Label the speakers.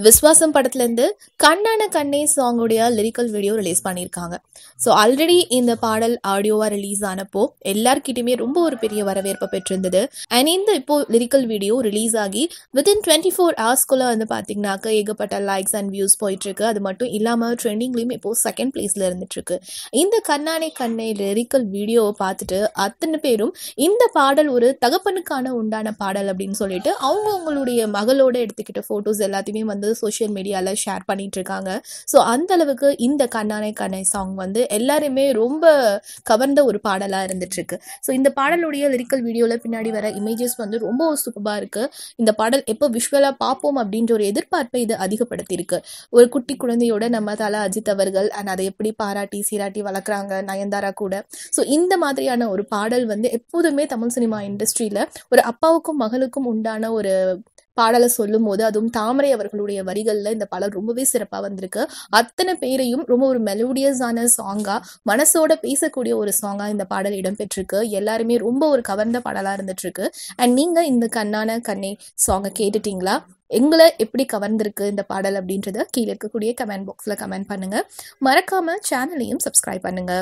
Speaker 1: விஸ்வாசம் படத்துல இருந்து கண்ணான கண்ணே சாங்குடைய லிரிக்கல் வீடியோ ரிலீஸ் பண்ணியிருக்காங்க. ஸோ ஆல்ரெடி இந்த பாடல் ஆடியோவா ரிலீஸ் ஆனப்போ எல்லார்கிட்டயுமே ரொம்ப ஒரு பெரிய வரவேற்பை பெற்றிருந்தது. அண்ட் இந்த இப்போ லிரிக்கல் வீடியோ ரிலீஸ் ஆகி வித்தின் 24 ஹவர்ஸ்குள்ள வந்து பார்த்தீங்கன்னாக்க ஏகப்பட்ட லைக்ஸ் அண்ட் வியூஸ் போயிட்டு இருக்கு. அது மட்டும் இல்லாமல் ட்ரெண்டிங்லையும் இப்போ செகண்ட் பிளேஸ்ல இருந்துட்டு இருக்கு. இந்த கண்ணானே கண்ணே லிரிக்கல் வீடியோவை பார்த்துட்டு அத்தனை பேரும் இந்த பாடல் ஒரு தகப்பனுக்கான உண்டான பாடல் அப்படின்னு சொல்லிட்டு அவங்களுடைய மகளோட எடுத்துக்கிட்ட ஃபோட்டோஸ் எல்லாத்தையுமே வந்து சோஷியல் மீடியாவில் ஷேர் பண்ணிட்டு இருக்காங்க. ஸோ அந்த அளவுக்கு இந்த கண்ணானே கண்ணே சாங் வந்து எல்லாருமே ரொம்ப கவர்ந்த ஒரு பாடலாக இருந்துட்டு இருக்கு. ஸோ இந்த பாடலுடைய லிரிக்கல் வீடியோவில் பின்னாடி வர இமேஜஸ் வந்து ரொம்ப சூப்பராக இருக்கு. இந்த பாடல் எப்போ விஷுவலாக பார்ப்போம் அப்படின்ற ஒரு எதிர்பார்ப்பை இது அதிகப்படுத்தியிருக்கு. ஒரு குட்டி குழந்தையோட நம்ம தல அஜித் அவர்கள் அண்ட் அதை எப்படி பாராட்டி சீராட்டி வளர்க்குறாங்க நயன்தாரா கூட. ஸோ இந்த மாதிரியான ஒரு பாடல் வந்து எப்போதுமே தமிழ் சினிமா இண்டஸ்ட்ரியில் ஒரு அப்பாவுக்கும் மகளுக்கும் உண்டான ஒரு பாடலை சொல்லும் போது அதுவும் தாமரை அவர்களுடைய வரிகளில் இந்த பாடல் ரொம்பவே சிறப்பாக வந்திருக்கு. அத்தனை பேரையும் ரொம்ப ஒரு மெலோடியஸான சாங்காக மனசோட பேசக்கூடிய ஒரு சாங்காக இந்த பாடல் இடம்பெற்றிருக்கு. எல்லாருமே ரொம்ப ஒரு கவர்ந்த பாடலாக இருந்துட்டு இருக்கு. அண்ட் நீங்கள் இந்த கண்ணான கண்ணே சாங்கை கேட்டுட்டீங்களா? எங்களை எப்படி கவர்ந்திருக்கு இந்த பாடல் அப்படின்றத கீழே இருக்கக்கூடிய கமெண்ட் பாக்ஸில் கமெண்ட் பண்ணுங்க. மறக்காம சேனலையும் சப்ஸ்கிரைப் பண்ணுங்க.